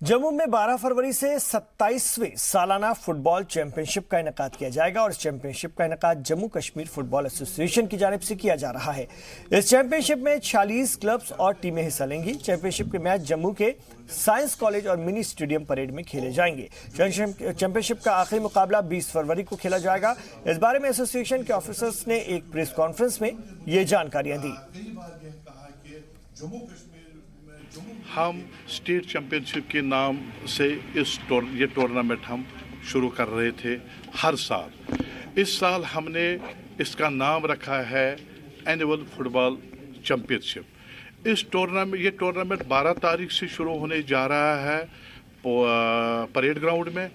जम्मू में 12 फरवरी से 27वें सालाना फुटबॉल चैंपियनशिप का इनेकाद किया जाएगा और इस चैंपियनशिप का इनेकाद जम्मू कश्मीर फुटबॉल एसोसिएशन की जानिब से किया जा रहा है। इस चैंपियनशिप में 46 क्लब्स और टीमें हिस्सा लेंगी। चैंपियनशिप के मैच जम्मू के साइंस कॉलेज और मिनी स्टेडियम परेड में खेले जाएंगे। चैंपियनशिप का आखिरी मुकाबला 20 फरवरी को खेला जाएगा। इस बारे में एसोसिएशन के ऑफिसर्स ने एक प्रेस कॉन्फ्रेंस में ये जानकारियां दी। हम स्टेट चैंपियनशिप के नाम से ये टूर्नामेंट हम शुरू कर रहे थे हर साल। इस साल हमने इसका नाम रखा है एनुअल फुटबॉल चैंपियनशिप। ये टूर्नामेंट 12 तारीख से शुरू होने जा रहा है परेड ग्राउंड में।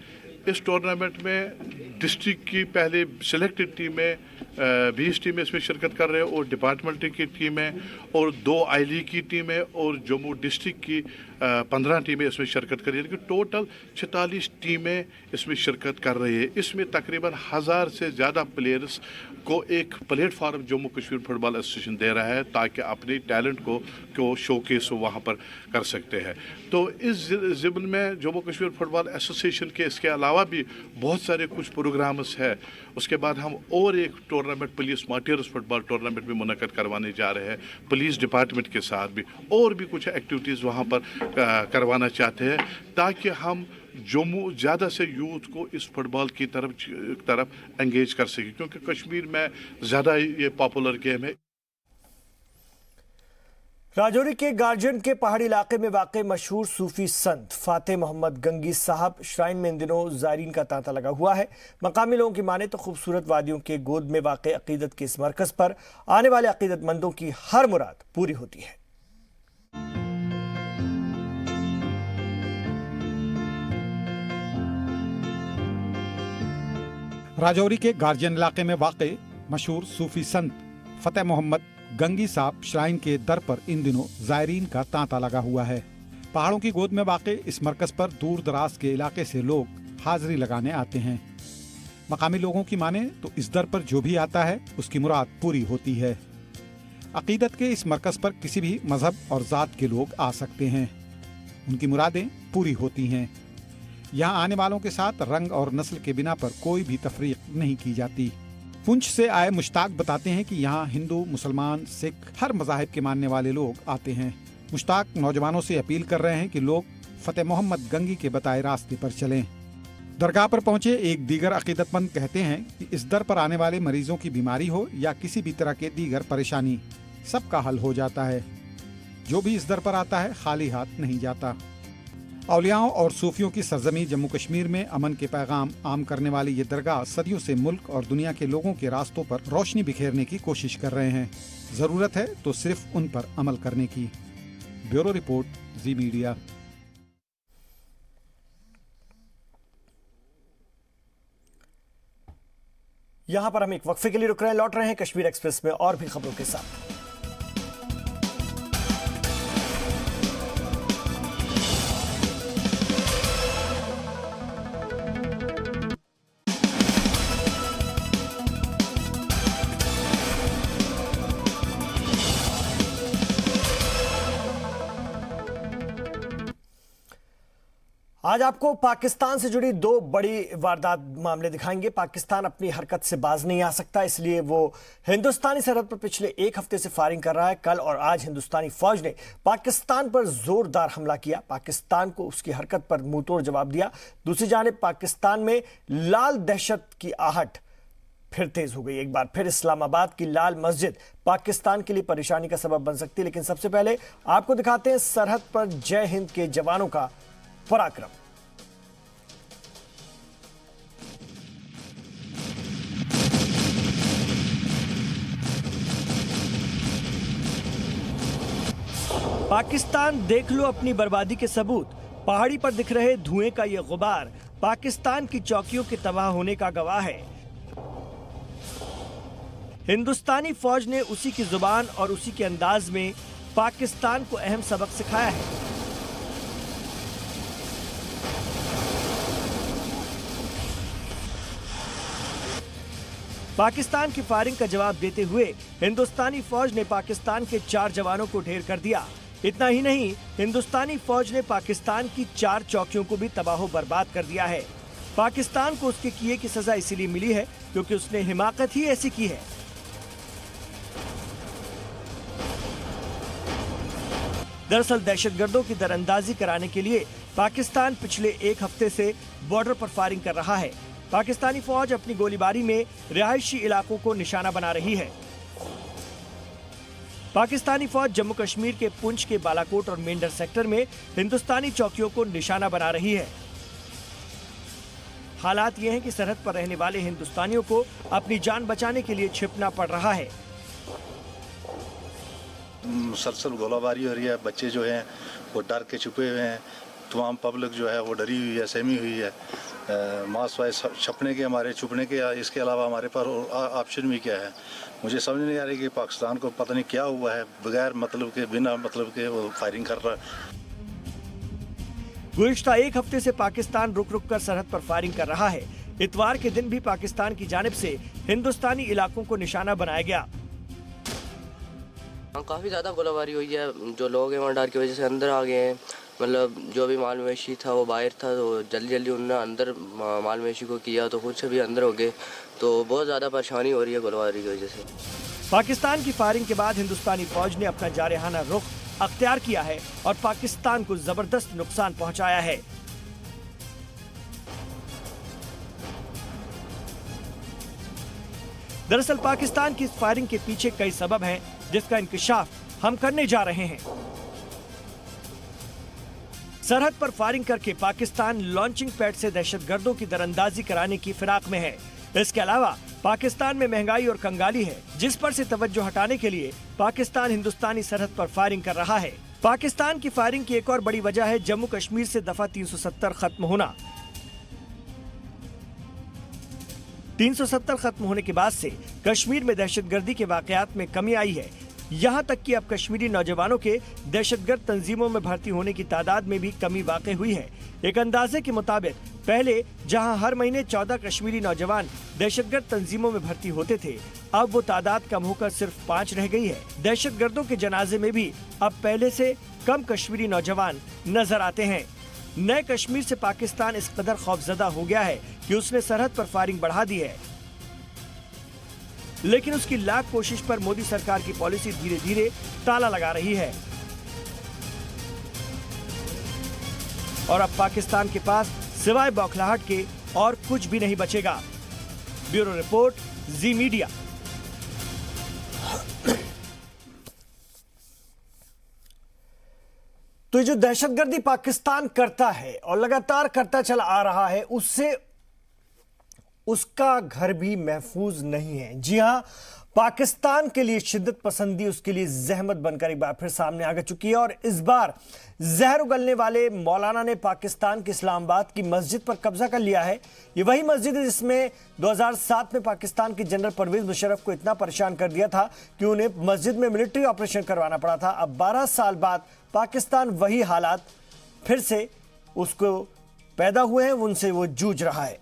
इस टूर्नामेंट में डिस्ट्रिक्ट की पहले सिलेक्टेड टीमें 20 टीमें इसमें शिरकत कर रहे हैं और डिपार्टमेंट की टीमें और 2 आई लीग की टीमें और जम्मू डिस्ट्रिक्ट की 15 टीमें इसमें शिरकत कर रही है। लेकिन टोटल 46 टीमें इसमें शिरकत कर रही है। इसमें तकरीबन 1000 से ज़्यादा प्लेयर्स को एक platform Jammu Kashmir Football Association दे रहा है ताकि अपने टैलेंट को शोकेस वहाँ पर कर सकते हैं। तो इस ज़िम्न में जम्मू कश्मीर फुटबॉल एसोसिएशन के इसके अलावा भी बहुत सारे कुछ प्रोग्राम्स है। उसके बाद हम और एक tournament police martyrs football tournament भी मुनक्कद करवाने जा रहे हैं पुलिस डिपार्टमेंट के साथ भी, और भी कुछ एक्टिविटीज़ वहाँ पर करवाना चाहते हैं ताकि हम जम्मू ज़्यादा से यूथ को इस फुटबॉल की तरफ एंगेज कर सके, क्योंकि कश्मीर में ज़्यादा ये पॉपुलर गेम है। राजौरी के गार्जियन के पहाड़ी इलाके में वाक़ मशहूर सूफी संत फाते मोहम्मद गंगी साहब श्राइन में इन दिनों ज़ायरीन का तांता लगा हुआ है। मकामी लोगों की माने तो खूबसूरत वादियों के गोद में वाक़ अकीदत के इस मरकज़ पर आने वाले अकीदतमंदों की हर मुराद पूरी होती है। राजौरी के गार्जियन इलाके में वाक़ मशहूर सूफी संत फतेह मोहम्मद गंगी साहब श्राइन के दर पर इन दिनों ज़ायरीन का तांता लगा हुआ है। पहाड़ों की गोद में वाक़ इस मरकज़ पर दूर दराज के इलाके से लोग हाजिरी लगाने आते हैं। मकामी लोगों की माने तो इस दर पर जो भी आता है उसकी मुराद पूरी होती है। अकीदत के इस मरकज़ पर किसी भी मजहब और ज़ात के लोग आ सकते हैं, उनकी मुरादें पूरी होती हैं। यहाँ आने वालों के साथ रंग और नस्ल के बिना पर कोई भी तफरीक नहीं की जाती। पुंछ से आए मुश्ताक बताते हैं कि यहाँ हिंदू, मुसलमान, सिख हर मज़ाहिब के मानने वाले लोग आते हैं। मुश्ताक नौजवानों से अपील कर रहे हैं कि लोग फतेह मोहम्मद गंगी के बताए रास्ते पर चलें। दरगाह पर पहुंचे एक दीगर अकीदतमंद कहते हैं कि इस दर पर आने वाले मरीजों की बीमारी हो या किसी भी तरह के दीगर परेशानी, सबका हल हो जाता है। जो भी इस दर पर आता है खाली हाथ नहीं जाता। औलियाओं और सूफियों की सरजमी जम्मू कश्मीर में अमन के पैगाम आम करने वाली ये दरगाह सदियों से मुल्क और दुनिया के लोगों के रास्तों पर रोशनी बिखेरने की कोशिश कर रहे हैं। जरूरत है तो सिर्फ उन पर अमल करने की। ब्यूरो रिपोर्ट, जी मीडिया। यहां पर हम एक वक्फे के लिए रुक रहे हैं, लौट रहे हैं कश्मीर एक्सप्रेस में और भी खबरों के साथ। आज आपको पाकिस्तान से जुड़ी 2 बड़ी वारदात मामले दिखाएंगे। पाकिस्तान अपनी हरकत से बाज नहीं आ सकता, इसलिए वो हिंदुस्तानी सरहद पर पिछले 1 हफ्ते से फायरिंग कर रहा है। कल और आज हिंदुस्तानी फौज ने पाकिस्तान पर जोरदार हमला किया, पाकिस्तान को उसकी हरकत पर मुंहतोड़ जवाब दिया। दूसरी जानिब पाकिस्तान में लाल दहशत की आहट फिर तेज हो गई। एक बार फिर इस्लामाबाद की लाल मस्जिद पाकिस्तान के लिए परेशानी का सबब बन सकती है। लेकिन सबसे पहले आपको दिखाते हैं सरहद पर जय हिंद के जवानों का पराक्रम। पाकिस्तान देख लो अपनी बर्बादी के सबूत। पहाड़ी पर दिख रहे धुएं का ये गुबार पाकिस्तान की चौकियों के तबाह होने का गवाह है। हिंदुस्तानी फौज ने उसी की जुबान और उसी के अंदाज में पाकिस्तान को अहम सबक सिखाया है। पाकिस्तान की फायरिंग का जवाब देते हुए हिंदुस्तानी फौज ने पाकिस्तान के 4 जवानों को ढेर कर दिया। इतना ही नहीं, हिंदुस्तानी फौज ने पाकिस्तान की 4 चौकियों को भी तबाह बर्बाद कर दिया है। पाकिस्तान को उसके किए की सजा इसीलिए मिली है क्योंकि उसने हिमाकत ही ऐसी की है। दरअसल दहशतगर्दों की दरअंदाजी कराने के लिए पाकिस्तान पिछले 1 हफ्ते से बॉर्डर पर फायरिंग कर रहा है। पाकिस्तानी फौज अपनी गोलीबारी में रिहायशी इलाकों को निशाना बना रही है। पाकिस्तानी फौज जम्मू कश्मीर के पुंछ के बालाकोट और मेंढर सेक्टर में हिंदुस्तानी चौकियों को निशाना बना रही है। हालात ये हैं कि सरहद पर रहने वाले हिंदुस्तानियों को अपनी जान बचाने के लिए छिपना पड़ रहा है। मुसलसल गोलाबारी हो रही है, बच्चे जो हैं वो डर के छुपे हुए हैं, तमाम पब्लिक जो है वो डरी हुई है, सहमी हुई है। मास वाइज छपने के, हमारे छुपने के, इसके अलावा हमारे पास ऑप्शन भी क्या है, मुझे समझ नहीं आ रही कि पाकिस्तान को पता नहीं क्या हुआ है, बगैर मतलब के, बिना मतलब के वो फायरिंग कर रहा है। गुज़िश्ता 1 हफ्ते से पाकिस्तान रुक रुक कर सरहद पर फायरिंग कर रहा है। इतवार के दिन भी पाकिस्तान की जानिब से हिंदुस्तानी इलाकों को निशाना बनाया गया। काफ़ी ज़्यादा गोलाबारी हुई है, जो लोग हैं वहाँ डर की वजह से अंदर आ गए हैं। मतलब जो भी माल मवेशी था वो बाहर था, तो जल्दी उन्होंने अंदर माल मवेशी को किया, तो खुद से भी अंदर हो गए। तो बहुत ज़्यादा परेशानी हो रही है गोलाबारी की वजह से। पाकिस्तान की फायरिंग के बाद हिंदुस्तानी फौज ने अपना जारहाना रुख अख्तियार किया है और पाकिस्तान को जबरदस्त नुकसान पहुंचाया है। दरअसल पाकिस्तान की इस फायरिंग के पीछे कई सबब हैं, जिसका इंकिशाफ हम करने जा रहे हैं। सरहद पर फायरिंग करके पाकिस्तान लॉन्चिंग पैड से दहशतगर्दों की दरअंदाजी कराने की फिराक में है। इसके अलावा पाकिस्तान में महंगाई और कंगाली है, जिस पर से तवज्जो हटाने के लिए पाकिस्तान हिंदुस्तानी सरहद पर फायरिंग कर रहा है। पाकिस्तान की फायरिंग की एक और बड़ी वजह है जम्मू कश्मीर से दफा 370 खत्म होना। 370 खत्म होने के बाद से कश्मीर में दहशतगर्दी के वाकयात में कमी आई है। यहाँ तक कि अब कश्मीरी नौजवानों के दहशतगर्द तंजीमों में भर्ती होने की तादाद में भी कमी वाक़ई हुई है। एक अंदाजे के मुताबिक पहले जहाँ हर महीने 14 कश्मीरी नौजवान दहशतगर्द तंजीमों में भर्ती होते थे, अब वो तादाद कम होकर सिर्फ 5 रह गई है। दहशतगर्दों के जनाजे में भी अब पहले से कम कश्मीरी नौजवान नजर आते हैं। नए कश्मीर से पाकिस्तान इस कदर खौफजदा हो गया है कि उसने सरहद पर फायरिंग बढ़ा दी है, लेकिन उसकी लाख कोशिश पर मोदी सरकार की पॉलिसी धीरे धीरे ताला लगा रही है और अब पाकिस्तान के पास सिवाय बौखलाहट के और कुछ भी नहीं बचेगा। ब्यूरो रिपोर्ट, जी मीडिया। तो ये जो दहशतगर्दी पाकिस्तान करता है और लगातार करता चला आ रहा है, उससे उसका घर भी महफूज नहीं है। जी हां, पाकिस्तान के लिए शिद्दत पसंदी उसके लिए जहमत बनकर एक बार फिर सामने आ चुकी है और इस बार जहर उगलने वाले मौलाना ने पाकिस्तान के इस्लामाबाद की मस्जिद पर कब्जा कर लिया है। ये वही मस्जिद है जिसमें 2007 में पाकिस्तान के जनरल परवेज मुशर्रफ को इतना परेशान कर दिया था कि उन्हें मस्जिद में मिलिट्री ऑपरेशन करवाना पड़ा था। अब 12 साल बाद पाकिस्तान वही हालात फिर से उसको पैदा हुए हैं, उनसे वो जूझ रहा है।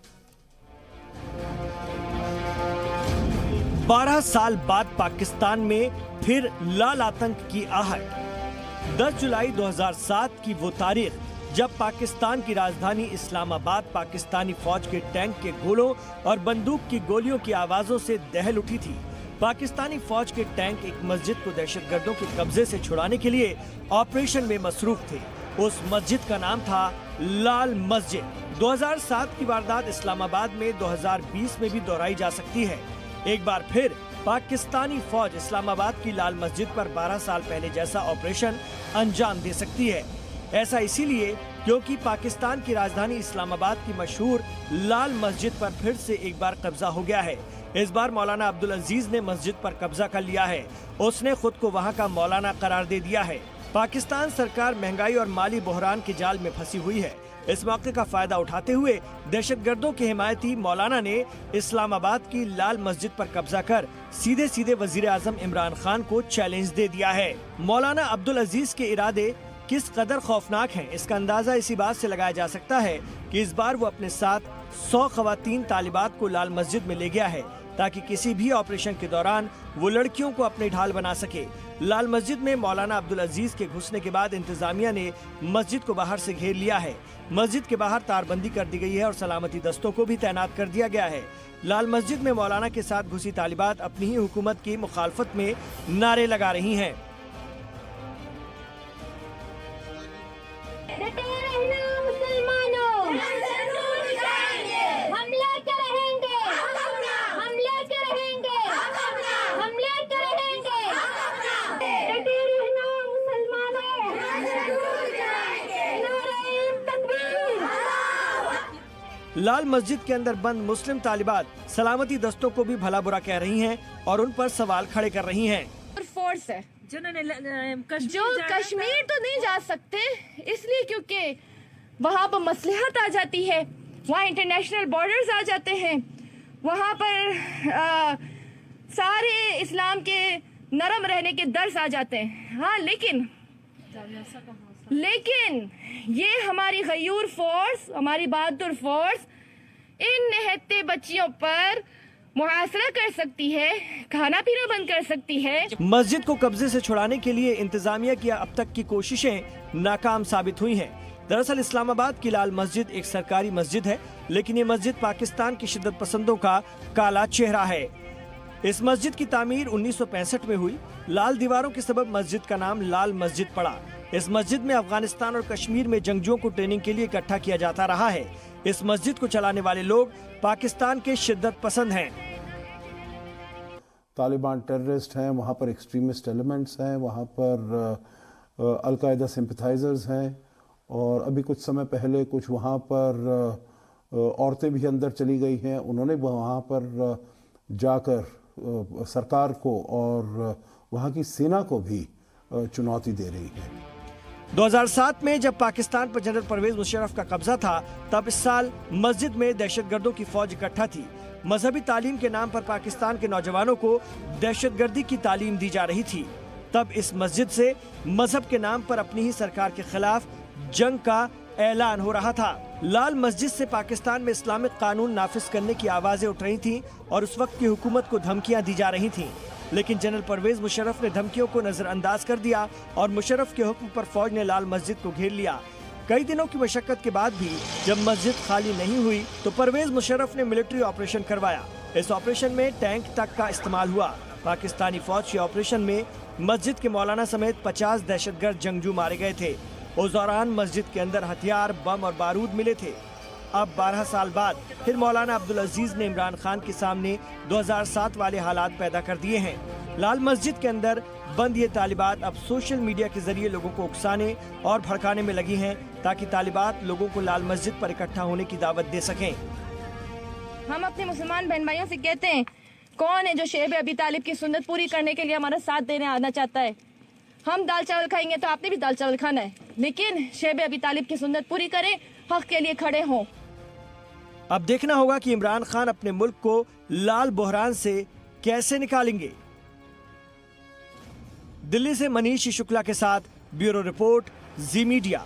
12 साल बाद पाकिस्तान में फिर लाल आतंक की आहट। 10 जुलाई 2007 की वो तारीख जब पाकिस्तान की राजधानी इस्लामाबाद पाकिस्तानी फौज के टैंक के गोलों और बंदूक की गोलियों की आवाजों से दहल उठी थी। पाकिस्तानी फौज के टैंक एक मस्जिद को दहशतगर्दों के कब्जे से छुड़ाने के लिए ऑपरेशन में मसरूफ थे। उस मस्जिद का नाम था लाल मस्जिद। 2007 की वारदात इस्लामाबाद में 2020 में भी दोहराई जा सकती है। एक बार फिर पाकिस्तानी फौज इस्लामाबाद की लाल मस्जिद पर 12 साल पहले जैसा ऑपरेशन अंजाम दे सकती है। ऐसा इसीलिए क्योंकि पाकिस्तान की राजधानी इस्लामाबाद की मशहूर लाल मस्जिद पर फिर से एक बार कब्जा हो गया है। इस बार मौलाना अब्दुल अजीज ने मस्जिद पर कब्जा कर लिया है। उसने खुद को वहां का मौलाना करार दे दिया है। पाकिस्तान सरकार महंगाई और माली बहरान के जाल में फंसी हुई है। इस मौके का फायदा उठाते हुए दहशतगर्दों के हिमायती मौलाना ने इस्लामाबाद की लाल मस्जिद पर कब्जा कर सीधे सीधे वजीर आजम इमरान खान को चैलेंज दे दिया है। मौलाना अब्दुल अजीज के इरादे किस कदर खौफनाक हैं, इसका अंदाजा इसी बात से लगाया जा सकता है कि इस बार वो अपने साथ 100 खवातीन तालिबात को लाल मस्जिद में ले गया है ताकि किसी भी ऑपरेशन के दौरान वो लड़कियों को अपने ढाल बना सके। लाल मस्जिद में मौलाना अब्दुल अजीज के घुसने के बाद इंतजामिया ने मस्जिद को बाहर से घेर लिया है। मस्जिद के बाहर तारबंदी कर दी गई है और सलामती दस्तों को भी तैनात कर दिया गया है। लाल मस्जिद में मौलाना के साथ घुसी तालिबात अपनी ही हुकूमत की मुखालफत में नारे लगा रही हैं। लाल मस्जिद के अंदर बंद मुस्लिम तालिबात सलामती दस्तों को भी भला बुरा कह रही हैं और उन पर सवाल खड़े कर रही हैं। फोर्स है जो कश्मीर तो नहीं जा सकते इसलिए क्योंकि वहाँ पर मसलहत आ जाती है, वहाँ इंटरनेशनल बॉर्डर्स आ जाते हैं, वहाँ पर सारे इस्लाम के नरम रहने के दर्स आ जाते हैं। हाँ, लेकिन ये हमारी गयूर फोर्स, हमारी बहादुर फोर्स इन निहत्ते बच्चियों पर मुहासरा कर सकती है, खाना पीना बंद कर सकती है। मस्जिद को कब्जे से छुड़ाने के लिए इंतजामिया की अब तक की कोशिशें नाकाम साबित हुई हैं। दरअसल इस्लामाबाद की लाल मस्जिद एक सरकारी मस्जिद है, लेकिन ये मस्जिद पाकिस्तान की शिद्दत पसंदों का काला चेहरा है। इस मस्जिद की तामीर 1965 में हुई। लाल दीवारों के सबब मस्जिद का नाम लाल मस्जिद पड़ा। इस मस्जिद में अफगानिस्तान और कश्मीर में जंगजुओं को ट्रेनिंग के लिए इकट्ठा किया जाता रहा है। इस मस्जिद को चलाने वाले लोग पाकिस्तान के शिद्दत पसंद हैं। तालिबान टेररिस्ट हैं, वहाँ पर एक्सट्रीमिस्ट एलिमेंट्स हैं, वहाँ पर अलकायदा सिंपथाइजर्स हैं और अभी कुछ समय पहले कुछ वहाँ पर औरतें भी अंदर चली गई हैं। उन्होंने वहाँ पर जाकर सरकार को और वहाँ की सेना को भी चुनौती दे रही है। 2007 में जब पाकिस्तान पर जनरल परवेज मुशर्रफ का कब्जा था, तब इस साल मस्जिद में दहशतगर्दों की फौज इकट्ठा थी। मजहबी तालीम के नाम पर पाकिस्तान के नौजवानों को दहशतगर्दी की तालीम दी जा रही थी। तब इस मस्जिद से मजहब के नाम पर अपनी ही सरकार के खिलाफ जंग का ऐलान हो रहा था। लाल मस्जिद से पाकिस्तान में इस्लामिक कानून नाफिज करने की आवाजें उठ रही थीं और उस वक्त की हुकूमत को धमकियां दी जा रही थीं, लेकिन जनरल परवेज मुशर्रफ ने धमकियों को नजरअंदाज कर दिया और मुशर्रफ के हुक्म पर फौज ने लाल मस्जिद को घेर लिया। कई दिनों की मशक्कत के बाद भी जब मस्जिद खाली नहीं हुई तो परवेज मुशर्रफ ने मिलिट्री ऑपरेशन करवाया। इस ऑपरेशन में टैंक तक का इस्तेमाल हुआ। पाकिस्तानी फौज के ऑपरेशन में मस्जिद के मौलाना समेत 50 दहशतगर्द जंगजू मारे गए थे। उस दौरान मस्जिद के अंदर हथियार, बम और बारूद मिले थे। अब 12 साल बाद फिर मौलाना अब्दुल अजीज ने इमरान खान के सामने 2007 वाले हालात पैदा कर दिए हैं। लाल मस्जिद के अंदर बंद ये तालिबात अब सोशल मीडिया के जरिए लोगों को उकसाने और भड़काने में लगी हैं, ताकि तालिबात लोगों को लाल मस्जिद पर इकट्ठा होने की दावत दे सकें। हम अपने मुसलमान बहन भाइयों से कहते हैं, कौन है जो शेब अबी तालिब की सुन्नत पूरी करने के लिए हमारा साथ देने आना चाहता है? हम दाल चावल खाएंगे तो आपने भी दाल चावल खाना है, लेकिन शेब अबी तालिब की सुन्नत पूरी करें, हक के लिए खड़े हों। अब देखना होगा कि इमरान खान अपने मुल्क को लाल बहरान से कैसे निकालेंगे। दिल्ली से मनीष शुक्ला के साथ ब्यूरो रिपोर्ट, जी मीडिया।